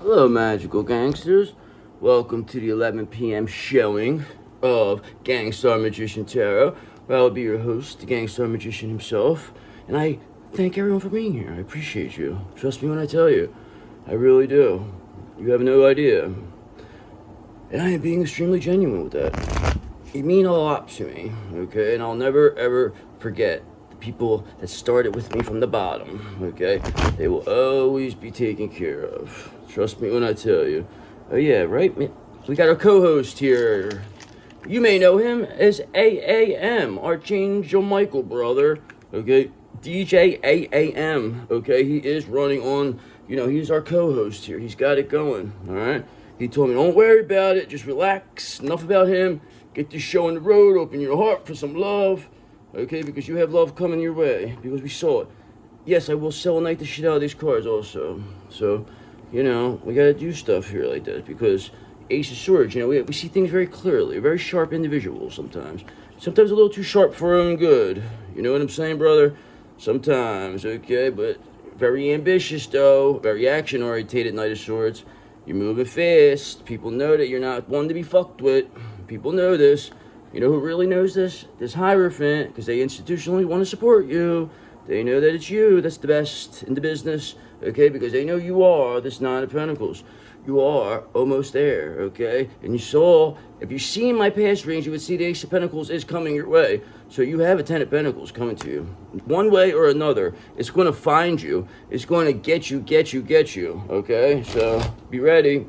Hello, magical gangsters. Welcome to the 11 p.m. showing of Gangster Magician Tarot, where I'll be your host, the Gangster Magician himself. And I thank everyone for being here. I appreciate you. Trust me when I tell you. I really do. You have no idea. And I am being extremely genuine with that. You mean a lot to me, okay? And I'll never, ever forget the people that started with me from the bottom, okay? They will always be taken care of. Trust me when I tell you. Oh yeah, right? We got our co-host here. You may know him as AAM, Archangel Michael, brother. Okay, DJ AAM. Okay, he is running on, he's our co-host here. He's got it going, all right? He told me, don't worry about it. Just relax. Enough about him. Get this show on the road. Open your heart for some love. Okay, because you have love coming your way. Because we saw it. Yes, I will selenite the shit out of these cards also. So, we gotta do stuff here like this. Because Ace of Swords, we see things very clearly. Very sharp individuals sometimes. Sometimes a little too sharp for our own good. You know what I'm saying, brother? Sometimes, okay? But very ambitious, though. Very action-orientated Knight of Swords. You're moving fast. People know that you're not one to be fucked with. People know this. You know who really knows this? This Hierophant, because they institutionally want to support you. They know that it's you that's the best in the business, okay? Because they know you are this Nine of Pentacles. You are almost there, okay? And you saw, if you see in my past readings, you would see the Ace of Pentacles is coming your way. So you have a Ten of Pentacles coming to you. One way or another, it's going to find you. It's going to get you, okay? So be ready.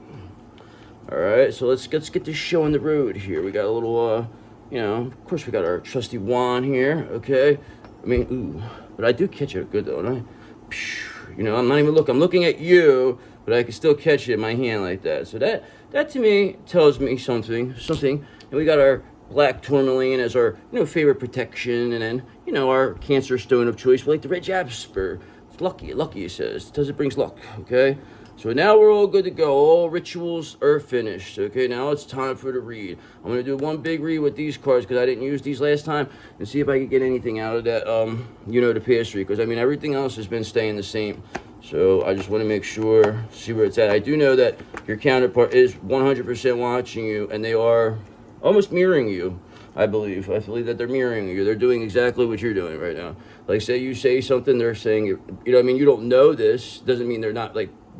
All right, so let's get this show on the road here. We got a little, of course we got our trusty wand here, okay? I mean, ooh, but I do catch it good though, don't I? I'm not even looking. I'm looking at you, but I can still catch it in my hand like that. So that to me tells me something. And we got our black tourmaline as our, favorite protection, and then, our Cancer stone of choice. We like the red jasper. It's lucky, it says. It says it brings luck, okay? So now we're all good to go. All rituals are finished. Okay, now it's time for the read. I'm going to do one big read with these cards because I didn't use these last time, and see if I can get anything out of that, the past read. Because, everything else has been staying the same. So I just want to make sure, see where it's at. I do know that your counterpart is 100% watching you, and they are almost mirroring you, I believe. I believe that they're mirroring you. They're doing exactly what you're doing right now. Like, say you say something, they're saying, you don't know this. Doesn't mean they're not,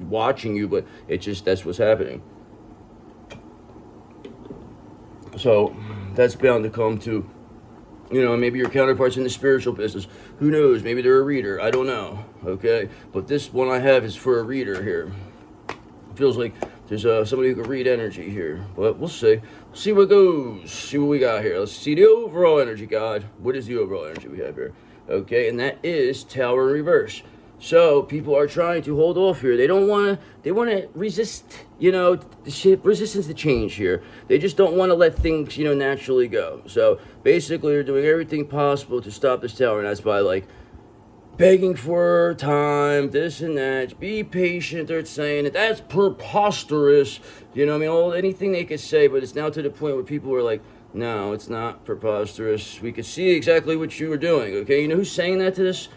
watching you, but it's just that's what's happening. So that's bound to come to, maybe your counterparts in the spiritual business. Who knows? Maybe they're a reader. I don't know. Okay, but this one I have is for a reader here. It feels like there's somebody who can read energy here, but we'll see. We'll see what goes. See what we got here. Let's see the overall energy, God. What is the overall energy we have here? Okay, and that is Tower in reverse. So people are trying to hold off here. They want to resist, resistance to change here. They just don't want to let things, naturally go. So basically they're doing everything possible to stop this tower, and that's by begging for time, this and that. Be patient, they're saying that that's preposterous. Anything they could say, but it's now to the point where people are like, no, it's not preposterous. We could see exactly what you were doing, okay? You know who's saying that to this?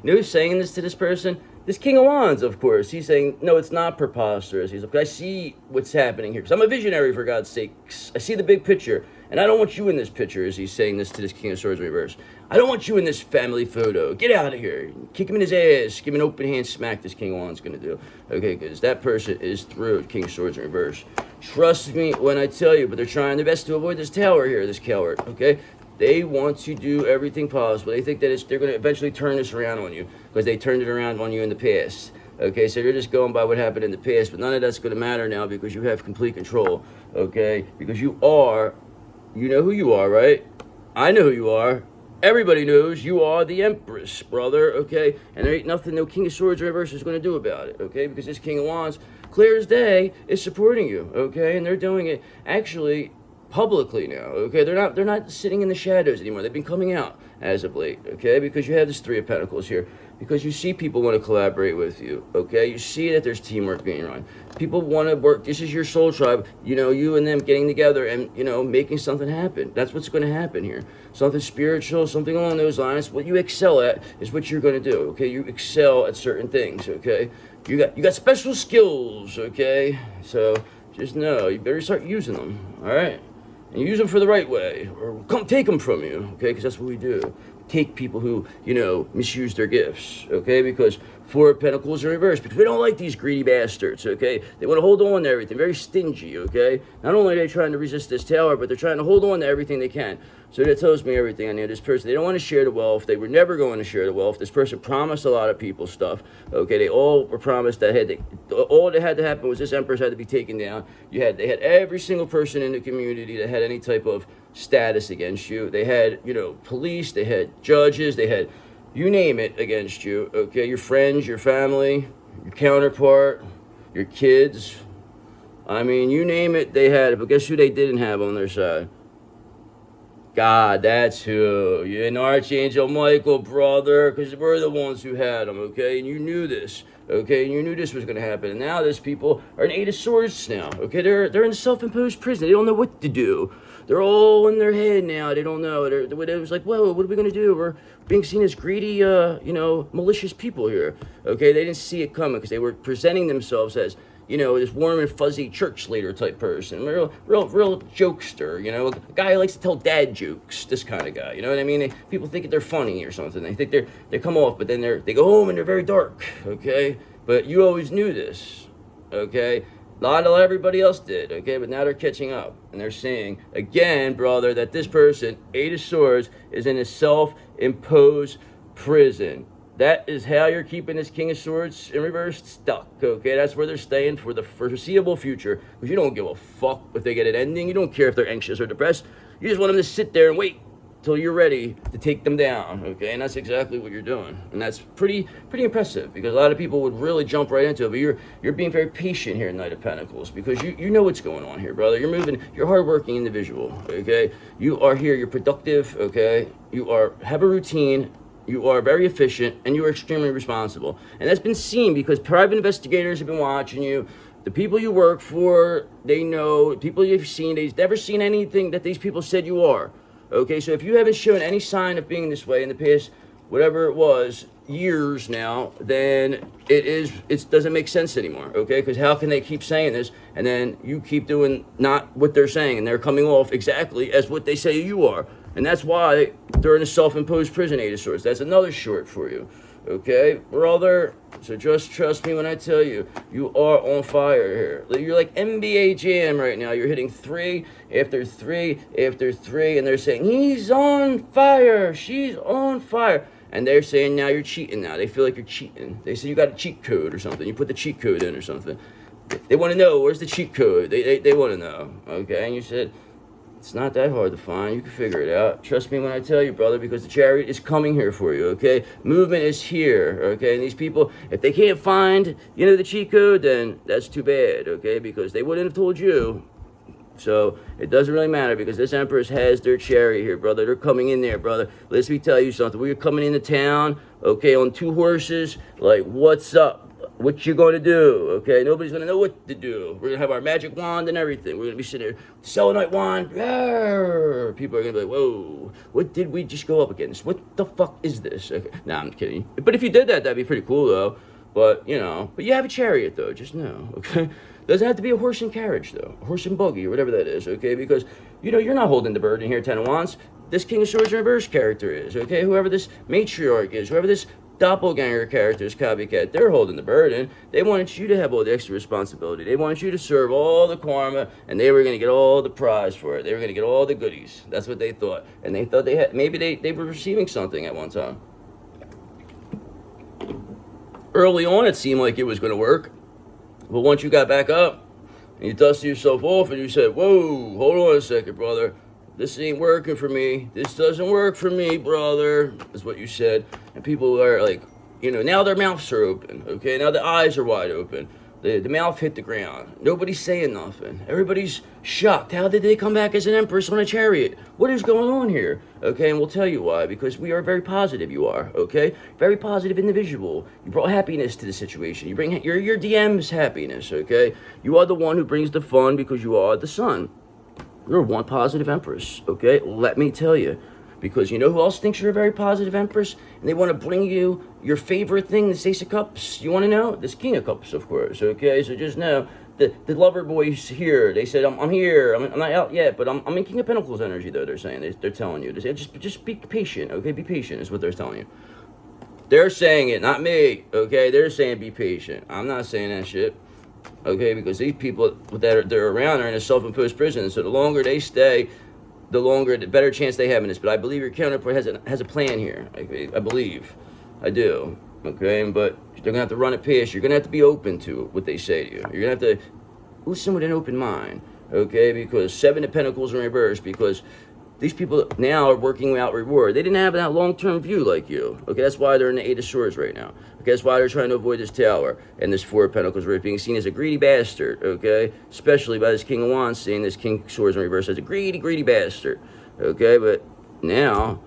Who's saying this to this person? This King of Wands, of course. He's saying, no, it's not preposterous. He's like, I see what's happening here. Because I'm a visionary, for God's sakes. I see the big picture. And I don't want you in this picture, as he's saying this to this King of Swords in reverse. I don't want you in this family photo. Get out of here. Kick him in his ass. Give him an open hand smack, this King of Wands going to do. Okay, because that person is through King of Swords in reverse. Trust me when I tell you, but they're trying their best to avoid this tower here, this coward, okay? They want to do everything possible. They think that they're going to eventually turn this around on you because they turned it around on you in the past. Okay, so they're just going by what happened in the past, but none of that's going to matter now because you have complete control. Okay, because you know who you are, right? I know who you are. Everybody knows you are the Empress, brother. Okay, and there ain't nothing no King of Swords reverse is going to do about it. Okay, because this King of Wands, clear as day, is supporting you. Okay, and they're doing it actually publicly now, okay? They're not sitting in the shadows anymore. They've been coming out as of late, okay? Because you have this Three of Pentacles here. Because you see people want to collaborate with you, okay? You see that there's teamwork being run. People want to work. This is your soul tribe. You and them getting together and, making something happen. That's what's going to happen here. Something spiritual, something along those lines. What you excel at is what you're going to do, okay? You excel at certain things, okay? you got special skills, okay? So just know you better start using them, all right? And use them for the right way, or we'll come take them from you, okay? Because that's what we do. Take people who, misuse their gifts, okay? Because Four of Pentacles in reverse, because we don't like these greedy bastards, okay? They want to hold on to everything, very stingy, okay? Not only are they trying to resist this tower, but they're trying to hold on to everything they can. So that tells me everything. I know this person, they don't want to share the wealth. They were never going to share the wealth. This person promised a lot of people stuff, okay? They all were promised that all that had to happen was this Empress had to be taken down. They had every single person in the community that had any type of status against you. They had, police, they had judges, they had you name it against you, okay? Your friends, your family, your counterpart, your kids. I mean, you name it, they had it. But guess who they didn't have on their side? God, that's who. You're an Archangel Michael, brother, because we're the ones who had them, okay? And you knew this, okay? And you knew this was going to happen. And now these people are an Eight of Swords now, okay? They're in self-imposed prison. They don't know what to do. They're all in their head now. They don't know. It was like, whoa, what are we going to do? We're being seen as greedy, malicious people here, okay? They didn't see it coming because they were presenting themselves as, this warm and fuzzy church leader type person, real jokester, a guy who likes to tell dad jokes, this kind of guy, you know what I mean? People think they're funny or something. They think they come off, but then they go home and they're very dark, okay? But you always knew this, okay? Not everybody else did, okay? But now they're catching up, and they're seeing, again, brother, that this person, Eight of Swords, is in a self-imposed prison. That is how you're keeping this King of Swords in reverse stuck, okay? That's where they're staying for the foreseeable future, because you don't give a fuck if they get an ending. You don't care if they're anxious or depressed. You just want them to sit there and wait till you're ready to take them down, okay? And that's exactly what you're doing. And that's pretty impressive, because a lot of people would really jump right into it, but you're being very patient here in Knight of Pentacles, because you know what's going on here, brother. You're a hardworking individual, okay? You are here, you're productive, okay? You have a routine. You are very efficient, and you are extremely responsible. And that's been seen because private investigators have been watching you. The people you work for, they know. People you've seen, they've never seen anything that these people said you are. Okay, so if you haven't shown any sign of being this way in the past, whatever it was, years now, then it doesn't make sense anymore, okay? Because how can they keep saying this, and then you keep doing not what they're saying, and they're coming off exactly as what they say you are. And that's why they're in a self-imposed prison, Eight of Swords. That's another short for you, okay, brother? So just trust me when I tell you, you are on fire here. You're like NBA Jam right now. You're hitting 3 after 3 after 3, and they're saying, he's on fire, she's on fire. And they're saying now you're cheating now. They feel like you're cheating. They say you got a cheat code or something. You put the cheat code in or something. They want to know, where's the cheat code? They want to know, okay? And you said, it's not that hard to find. You can figure it out. Trust me when I tell you, brother, because the chariot is coming here for you, okay? Movement is here, okay? And these people, if they can't find, the cheat code, then that's too bad, okay? Because they wouldn't have told you. So it doesn't really matter, because this Empress has their chariot here, brother. They're coming in there, brother. Let me tell you something. We're coming into town, okay, on 2 horses. Like, what's up? What you gonna do, okay? Nobody's gonna know what to do. We're gonna have our magic wand and everything. We're gonna be sitting there, selenite wand. Rawr. People are gonna be like, whoa, what did we just go up against? What the fuck is this? Okay. Nah, I'm kidding. But if you did that, that'd be pretty cool, though. But, but you have a chariot, though, just know, okay? Doesn't have to be a horse and carriage, though. A horse and buggy, or whatever that is, okay? Because, you're not holding the burden here, Ten of Wands. This King of Swords in reverse character is, okay? Whoever this matriarch is, whoever this doppelganger characters, copycat, they're holding the burden. They wanted you to have all the extra responsibility. They wanted you to serve all the karma, and they were going to get all the prize for it. They were going to get all the goodies. That's what they thought. And they thought maybe they were receiving something at one time. Early on, it seemed like it was going to work. But once you got back up, and you dusted yourself off, and you said, whoa, hold on a second, brother. This ain't working for me. This doesn't work for me, brother, is what you said. And people are like, now their mouths are open, okay? Now the eyes are wide open. The mouth hit the ground. Nobody's saying nothing. Everybody's shocked. How did they come back as an Empress on a chariot? What is going on here? Okay, and we'll tell you why. Because we are very positive, you are, okay? Very positive individual. You brought happiness to the situation. You bring your DM's happiness, okay? You are the one who brings the fun because you are the sun. You're one positive Empress, okay? Let me tell you. Because you know who else thinks you're a very positive Empress? And they want to bring you your favorite thing, this Ace of Cups. You want to know? This King of Cups, of course, okay? So just know, the lover boys here, they said, I'm here, I'm not out yet, but I'm in King of Pentacles energy, though, they're saying. They're telling you. They say, just be patient, okay? Be patient is what they're telling you. They're saying it, not me, okay? They're saying be patient. I'm not saying that shit, okay? Because these people they're around are in a self-imposed prison, so the longer they stay, the better chance they have in this. But I believe your counterpart has a plan here. I believe. I do. Okay? But they're going to have to run it past you. You're going to have to be open to what they say to you. You're going to have to listen with an open mind. Okay? Because 7 of Pentacles in reverse. Because these people now are working without reward. They didn't have that long-term view like you. Okay? That's why they're in the 8 of Swords right now. Okay? That's why they're trying to avoid this Tower. And this 4 of Pentacles where it's being seen as a greedy bastard. Okay? Especially by this King of Wands seeing this King of Swords in reverse as a greedy bastard. Okay? But now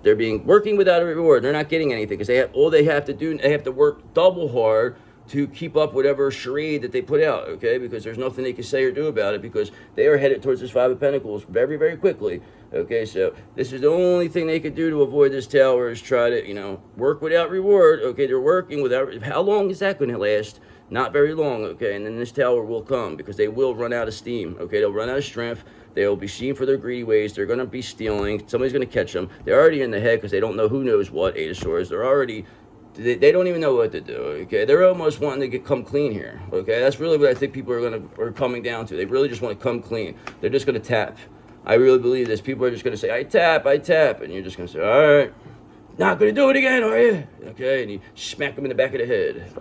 they're working without a reward. They're not getting anything because they have to do, they have to work double hard to keep up whatever charade that they put out, okay? Because there's nothing they can say or do about it because they are headed towards this 5 of Pentacles very quickly, okay? So this is the only thing they could do to avoid this Tower is try to, work without reward, okay? They're working without, how long is that going to last? Not very long, okay? And then this Tower will come because they will run out of steam, okay? They'll run out of strength. They'll be seen for their greedy ways. They're going to be stealing. Somebody's going to catch them. They're already in the head because they don't know who knows what, 8 of Swords. They're already... They don't even know what to do, okay? They're almost wanting to come clean here, okay? That's really what I think people are coming down to. They really just want to come clean. They're just going to tap. I really believe this. People are just going to say, I tap, and you're just going to say, all right, not going to do it again, are you? Okay, and you smack them in the back of the head.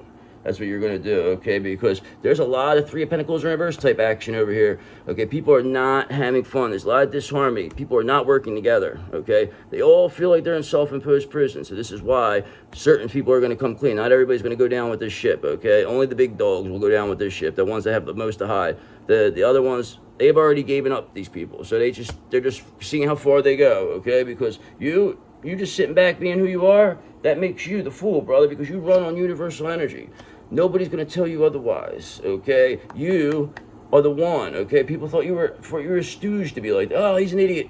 That's what you're going to do, okay? Because there's a lot of 3 of Pentacles in reverse type action over here, okay? People are not having fun. There's a lot of disharmony. People are not working together, okay? They all feel like they're in self-imposed prison. So this is why certain people are going to come clean. Not everybody's going to go down with this ship, okay? Only the big dogs will go down with this ship, the ones that have the most to hide. The other ones, they've already given up, these people. So they're just seeing how far they go, okay? Because you just sitting back being who you are, that makes you the fool, brother, because you run on universal energy. Nobody's going to tell you otherwise, okay? You are the one, okay? People thought you were a stooge to be like, oh, he's an idiot.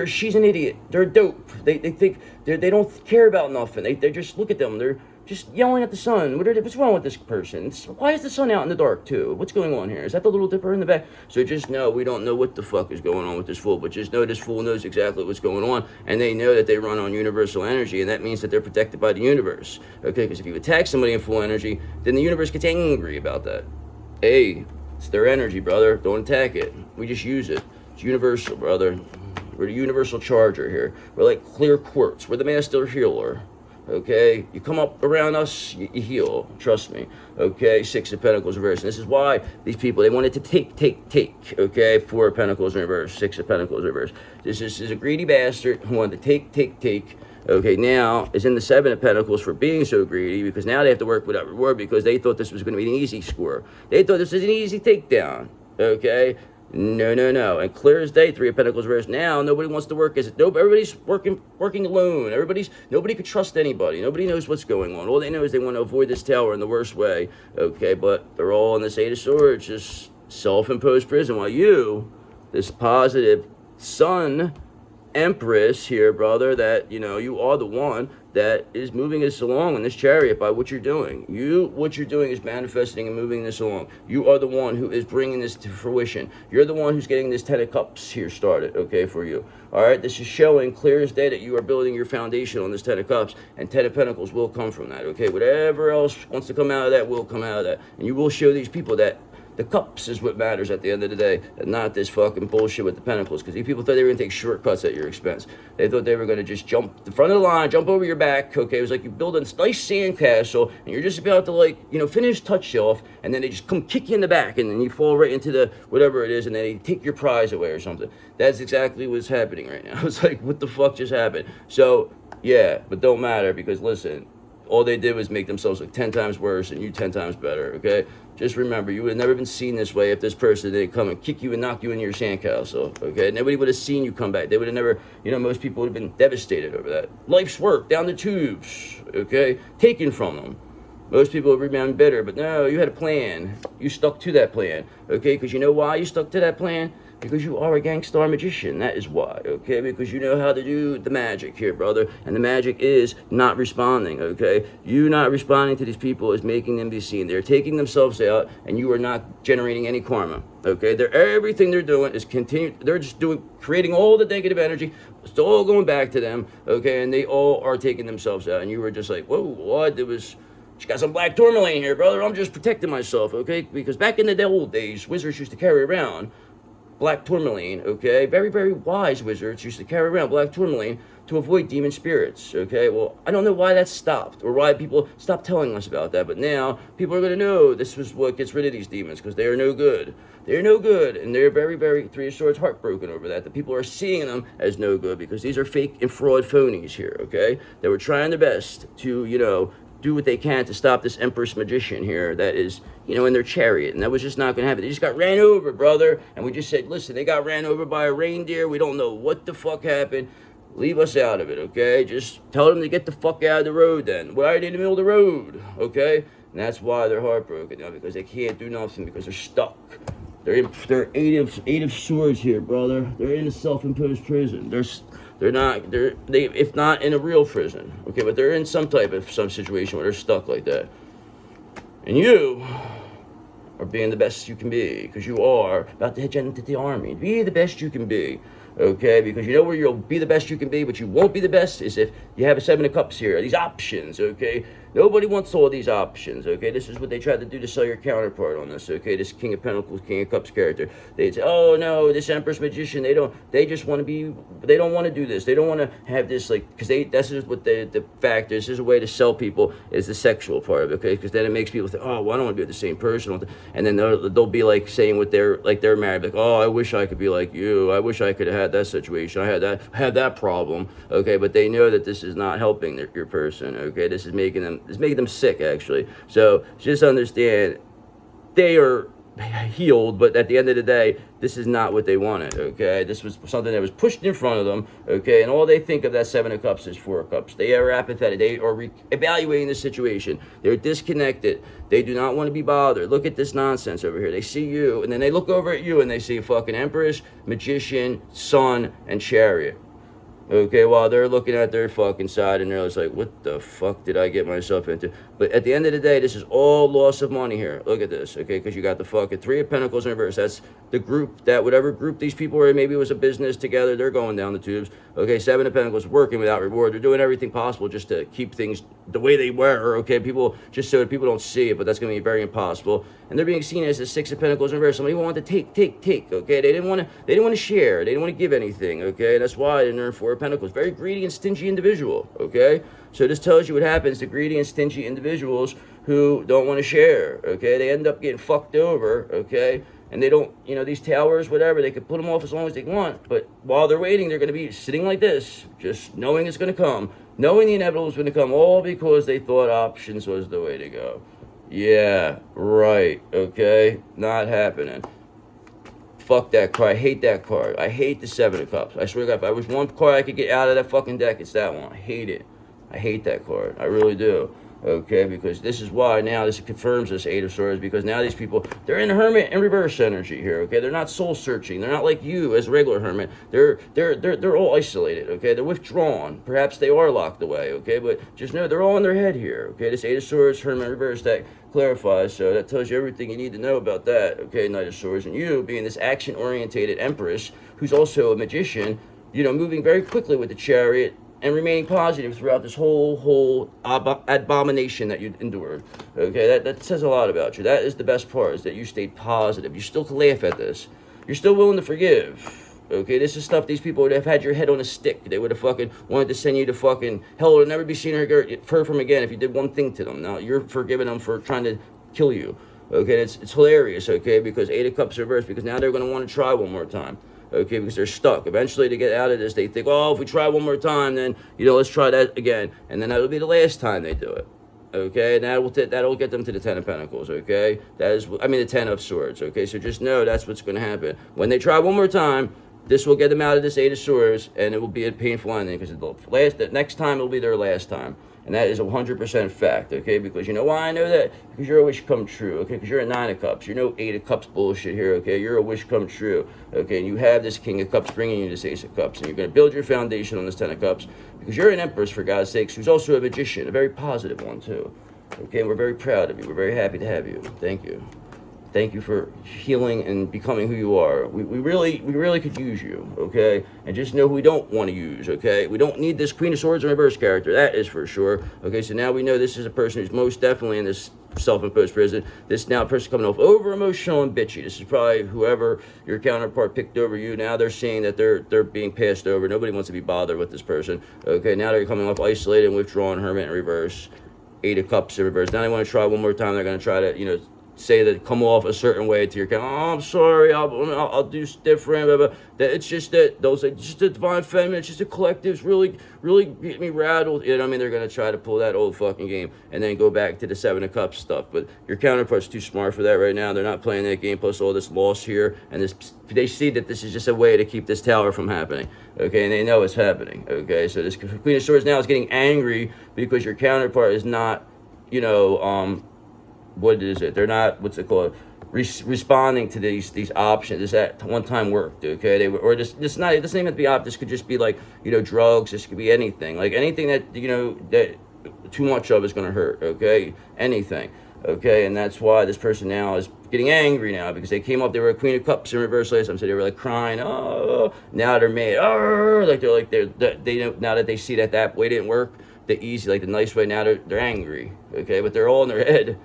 She's an idiot. They're dope. They think they don't care about nothing. They just look at them. They're just yelling at the sun. What's wrong with this person? Why is the sun out in the dark too? What's going on here? Is that the Little Dipper in the back? So just know we don't know what the fuck is going on with this fool, but just know this fool knows exactly what's going on, and they know that they run on universal energy, and that means that they're protected by the universe. Okay, because if you attack somebody in full energy, then the universe gets angry about that. Hey, it's their energy, brother. Don't attack it. We just use it. It's universal, brother. We're the universal charger here. We're like clear quartz. We're the master healer. Okay, you come up around us, you heal. Trust me. Okay, 6 of Pentacles reverse. And this is why these people, they wanted to take. Okay, 4 of Pentacles in reverse, 6 of Pentacles reverse. This is a greedy bastard who wanted to take. Okay, now is in the 7 of Pentacles for being so greedy because now they have to work without reward because they thought this was going to be an easy score. They thought this was an easy takedown. Okay. No. And clear as day, 3 of Pentacles reverse. Now nobody wants to work as it. Nope, everybody's working alone. Nobody could trust anybody. Nobody knows what's going on. All they know is they want to avoid this Tower in the worst way. Okay, but they're all in this 8 of Swords, just self-imposed prison. While you, this positive Sun Empress here, brother, that you are the one that is moving us along in this chariot by what you're doing. What you're doing is manifesting and moving this along. You are the one who is bringing this to fruition. You're the one who's getting this 10 of Cups here started, okay, for you. All right, this is showing clear as day that you are building your foundation on this 10 of Cups, and 10 of Pentacles will come from that, okay? Whatever else wants to come out of that will come out of that. And you will show these people that the cups is what matters at the end of the day, and not this fucking bullshit with the Pentacles. Because these people thought they were going to take shortcuts at your expense. They thought they were going to just jump the front of the line, jump over your back. Okay, it was like you build a nice sandcastle, and you're just about to finish touch off, and then they just come kick you in the back, and then you fall right into the whatever it is, and then they take your prize away or something. That's exactly what's happening right now. It's like, what the fuck just happened? So yeah, but don't matter because listen. All they did was make themselves look 10 times worse and you 10 times better, okay? Just remember, you would have never been seen this way if this person didn't come and kick you and knock you into your sandcastle, okay? Nobody would have seen you come back. They would have never, most people would have been devastated over that. Life's work down the tubes, okay? Taken from them. Most people remain bitter, but no, you had a plan. You stuck to that plan, okay? Because you know why you stuck to that plan? Because you are a Gangster Magician. That is why, okay? Because you know how to do the magic here, brother. And the magic is not responding, okay? You not responding to these people is making them be seen. They're taking themselves out, and you are not generating any karma, okay? Everything they're doing is they're just creating all the negative energy. It's all going back to them, okay? And they all are taking themselves out. And you were just like, whoa, what? She got some black tourmaline here, brother. I'm just protecting myself, okay? Because back in the old days, wizards used to carry around black tourmaline, okay? Very, very wise wizards used to carry around black tourmaline to avoid demon spirits, okay? Well, I don't know why that stopped or why people stopped telling us about that, but now people are going to know this was what gets rid of these demons because they are no good. They're no good, and they're very, very, Three of Swords, heartbroken over that. The people are seeing them as no good because these are fake and fraud phonies here, okay? They were trying their best to, do what they can to stop this Empress Magician here that is, in their chariot. And that was just not going to happen. They just got ran over, brother. And we just said, listen, they got ran over by a reindeer. We don't know what the fuck happened. Leave us out of it, okay? Just tell them to get the fuck out of the road then. Why are they in the middle of the road, okay? And that's why they're heartbroken now, because they can't do nothing, because they're stuck. They're eight of swords here, brother. They're in a self-imposed prison. If not in a real prison, okay, but they're in some situation where they're stuck like that. And you are being the best you can be, because you are about to head into the army. Be the best you can be, okay? Because you know where you'll be the best you can be, but you won't be the best is if you have a Seven of Cups here, these options, okay? Nobody wants all these options, okay? This is what they tried to do to sell your counterpart on this, okay? This King of Pentacles, King of Cups character. They'd say, oh no, this Empress Magician, they don't want to do this. They don't want to have this, because this is what the factor is. This is a way to sell people is the sexual part of it, okay? Because then it makes people think, oh, well, I don't want to be with the same person. And then they'll be saying what they're married, oh, I wish I could be like you. I wish I could have had that situation. I had that problem, okay? But they know that this is not helping your person, okay? This is making them sick, actually. So just understand, they are healed, but at the end of the day, this is not what they wanted, okay? This was something that was pushed in front of them, okay? And all they think of that Seven of Cups is Four of Cups. They are apathetic. They are evaluating the situation. They're disconnected. They do not want to be bothered. Look at this nonsense over here. They see you, and then they look over at you, and they see fucking Empress, Magician, Sun, and Chariot. Okay, while they're looking at their fucking side and they're just like, what the fuck did I get myself into? But at the end of the day, this is all loss of money here. Look at this, okay? Because you got the fucking Three of Pentacles in reverse. That's the group, whatever group these people were in, maybe it was a business together, they're going down the tubes. Okay, Seven of Pentacles, working without reward. They're doing everything possible just to keep things the way they were, okay? Just so that people don't see it, but that's going to be very impossible. And they're being seen as the Six of Pentacles in reverse. Somebody wanted to take, okay? They didn't want to share. They didn't want to give anything, okay? That's why they're Four of Pentacles. Very greedy and stingy individual, okay? So this tells you what happens to greedy and stingy individuals who don't want to share, okay? They end up getting fucked over, okay? And they don't, these towers, whatever, they could put them off as long as they want. But while they're waiting, they're going to be sitting like this, just knowing it's going to come, knowing the inevitable is going to come, all because they thought options was the way to go. Yeah, right, okay? Not happening. Fuck that card. I hate that card. I hate the Seven of Cups. I swear to God, if I was one card I could get out of that fucking deck, it's that one. I hate it. I hate that card. I really do. Okay, because this is why now this confirms this Eight of Swords, because now these people, they're in Hermit and reverse energy here, okay? They're not soul searching. They're not like you as a regular Hermit. They're all isolated, okay? They're withdrawn. Perhaps they are locked away, okay? But just know they're all in their head here, okay? This Eight of Swords, Hermit reverse, that clarifies, so that tells you everything you need to know about that, okay? Knight of Swords, and you being this action-orientated Empress, who's also a magician, moving very quickly with the Chariot, and remaining positive throughout this whole abomination that you endured. Okay, that says a lot about you. That is the best part, is that you stayed positive. You still can laugh at this. You're still willing to forgive. Okay, this is stuff these people would have had your head on a stick. They would have fucking wanted to send you to fucking hell or never be seen or heard from again if you did one thing to them. Now, you're forgiving them for trying to kill you. Okay, it's hilarious, okay, because Eight of Cups reversed, because now they're going to want to try one more time. Okay, because they're stuck. Eventually, to get out of this, they think, oh, if we try one more time, then, let's try that again. And then that'll be the last time they do it. Okay, and that'll get them to the Ten of Pentacles, okay? The Ten of Swords, okay? So just know that's what's going to happen. When they try one more time, this will get them out of this Eight of Swords, and it will be a painful ending, because the next time, it'll be their last time. And that is 100% fact, okay? Because you know why I know that? Because you're a wish come true, okay? Because you're a 9 of Cups. You're no 8 of Cups bullshit here, okay? You're a wish come true, okay? And you have this King of Cups bringing you this Ace of Cups. And you're going to build your foundation on this 10 of Cups because you're an Empress, for God's sakes, who's also a magician, a very positive one, too. Okay, and we're very proud of you. We're very happy to have you. Thank you. Thank you for healing and becoming who you are. We really could use you, okay? And just know who we don't want to use, okay? We don't need this Queen of Swords in reverse character. That is for sure. Okay, so now we know this is a person who's most definitely in this self-imposed prison. This now person coming off over emotional and bitchy. This is probably whoever your counterpart picked over you. Now they're seeing that they're being passed over. Nobody wants to be bothered with this person. Okay, now they're coming off isolated and withdrawn, hermit in reverse. 8 of Cups in reverse. Now they want to try one more time. They're going to try to, you know, say that come off a certain way to your account. Oh, I'm sorry, I'll do different. Blah, blah. That it's just that those like just the divine feminine, it's just the collectives really get me rattled. You know what I mean? They're gonna try to pull that old fucking game and then go back to the 7 of Cups stuff. But your counterpart's too smart for that right now. They're not playing that game. Plus all this loss here, and this they see that this is just a way to keep this tower from happening. Okay, and they know it's happening. Okay, so this Queen of Swords now is getting angry because your counterpart is not, you know, what is it? They're not, what's it called? Responding to these options. This at one time worked, okay? They were, or just this not. It doesn't even have to be This could just be like, you know, drugs. This could be anything. Like anything that, you know, that too much of is gonna hurt. Okay, anything. Okay, and that's why this person now is getting angry now because they came up. They were a Queen of Cups in reverse last time, so they were like crying. Oh, now they're mad. Oh, like they know now that they see that way didn't work. The easy, like the nice way. Now they're angry. Okay, but they're all in their head.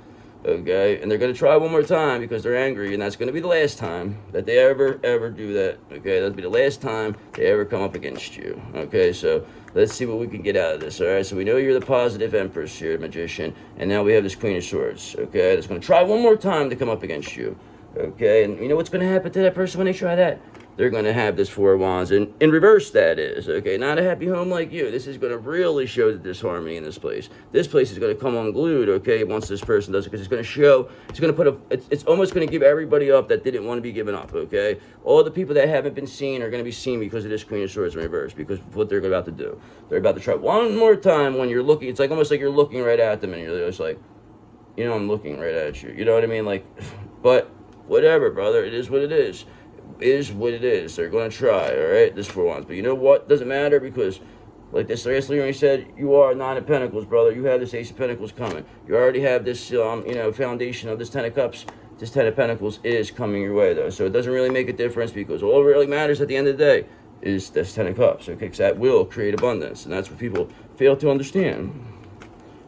Okay, and they're going to try one more time because they're angry, and that's going to be the last time that they ever do that. Okay, that'll be the last time they ever come up against you. Okay, so let's see what we can get out of this. All right, so we know you're the positive Empress here, Magician, and now we have this Queen of Swords. Okay, that's going to try one more time to come up against you. Okay, and you know what's going to happen to that person when they try that? They're going to have this 4 of Wands, and in reverse that is, okay, not a happy home like you. This is going to really show the disharmony in this place. This place is going to come unglued, okay, once this person does it, because it's going to show, it's going to put it's almost going to give everybody up that didn't want to be given up, okay? All the people that haven't been seen are going to be seen because of this Queen of Swords in reverse, because of what they're about to do. They're about to try one more time when you're looking, it's like almost like you're looking right at them, and you're just like, you know, I'm looking right at you. You know what I mean? Like, but whatever, brother, it is what it is. Is what it is. They're going to try, all right, this 4 of Wands. But you know what? Doesn't matter because, like this last Leon said, you are 9 of Pentacles, brother. You have this Ace of Pentacles coming. You already have this, you know, foundation of this 10 of Cups. This 10 of Pentacles is coming your way, though. So it doesn't really make a difference because all that really matters at the end of the day is this 10 of Cups, okay? Because that will create abundance, and that's what people fail to understand.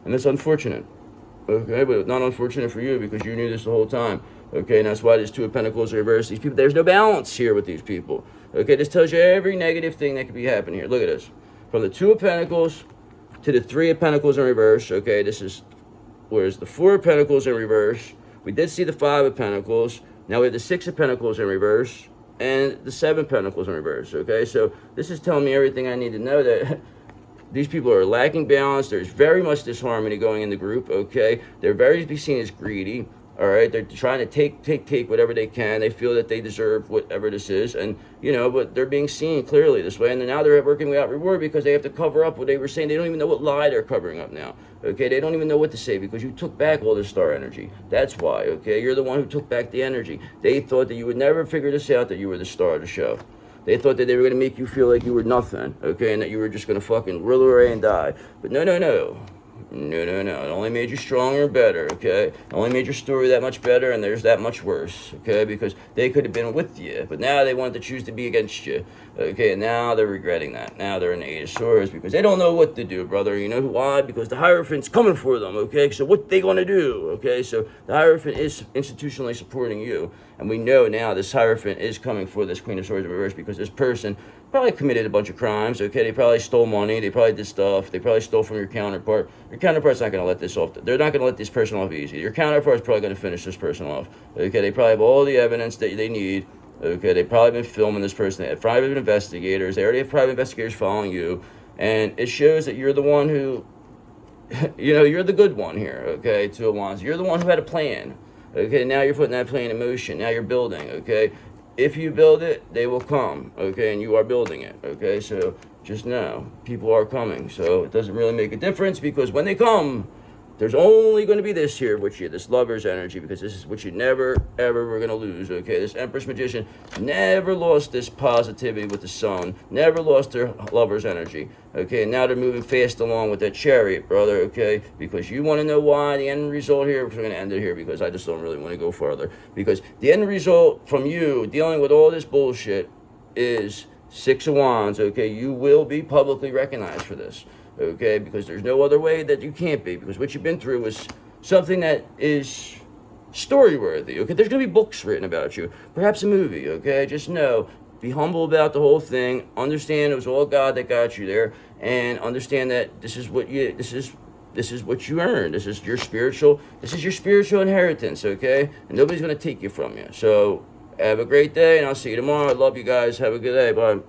And that's unfortunate, okay? But not unfortunate for you because you knew this the whole time. Okay, and that's why there's 2 of Pentacles in reverse. These people, there's no balance here with these people. Okay, this tells you every negative thing that could be happening here. Look at this. From the 2 of Pentacles to the 3 of Pentacles in reverse. Okay, this is, where's the 4 of Pentacles in reverse. We did see the 5 of Pentacles. Now we have the 6 of Pentacles in reverse. And the 7 of Pentacles in reverse. Okay, so this is telling me everything I need to know that these people are lacking balance. There's very much disharmony going in the group. Okay, they're very be seen as greedy. All right, they're trying to take whatever they can. They feel that they deserve whatever this is, and you know, but they're being seen clearly this way. And then now they're working without reward because they have to cover up what they were saying. They don't even know what lie they're covering up now. Okay, they don't even know what to say because you took back all the star energy. That's why. Okay, you're the one who took back the energy. They thought that you would never figure this out, that you were the star of the show. They thought that they were going to make you feel like you were nothing, okay, and that you were just going to fucking wither away and die. But no, no, no. No, no, no. It only made you stronger and better, okay? It only made your story that much better, and there's that much worse, okay? Because they could have been with you, but now they wanted to choose to be against you, okay? And now they're regretting that. Now they're in the 8 of Swords because they don't know what to do, brother. You know why? Because the Hierophant's coming for them, okay? So what they going to do, okay? So the Hierophant is institutionally supporting you, and we know now this Hierophant is coming for this Queen of Swords in reverse because this person probably committed a bunch of crimes, okay? They probably stole money. They probably did stuff. They probably stole from your counterpart. Your counterpart's not going to let this off. They're not going to let this person off easy. Your counterpart's probably going to finish this person off, okay? They probably have all the evidence that they need, okay? They've probably been filming this person. They have private investigators. They already have private investigators following you, and it shows that you're the one who, you know, you're the good one here, okay? 2 of Wands. You're the one who had a plan, okay? Now you're putting that plan in motion. Now you're building, okay? If you build it, they will come, okay? And you are building it, okay? So just know people are coming. So it doesn't really make a difference, because when they come, there's only going to be this here with you, this lover's energy, because this is what you never, ever were going to lose, okay? This Empress Magician never lost this positivity with the sun, never lost their lover's energy, okay? And now they're moving fast along with that Chariot, brother, okay? Because you want to know why the end result here, because we're going to end it here, because I just don't really want to go further. Because the end result from you dealing with all this bullshit is Six of Wands, okay? You will be publicly recognized for this, okay? Because there's no other way that you can't be, because what you've been through is something that is story-worthy, okay? There's going to be books written about you, perhaps a movie, okay? Just know, be humble about the whole thing, understand it was all God that got you there, and understand that this is what you earned. This is your spiritual inheritance, okay? And nobody's going to take it from you. So have a great day, and I'll see you tomorrow. I love you guys. Have a good day. Bye.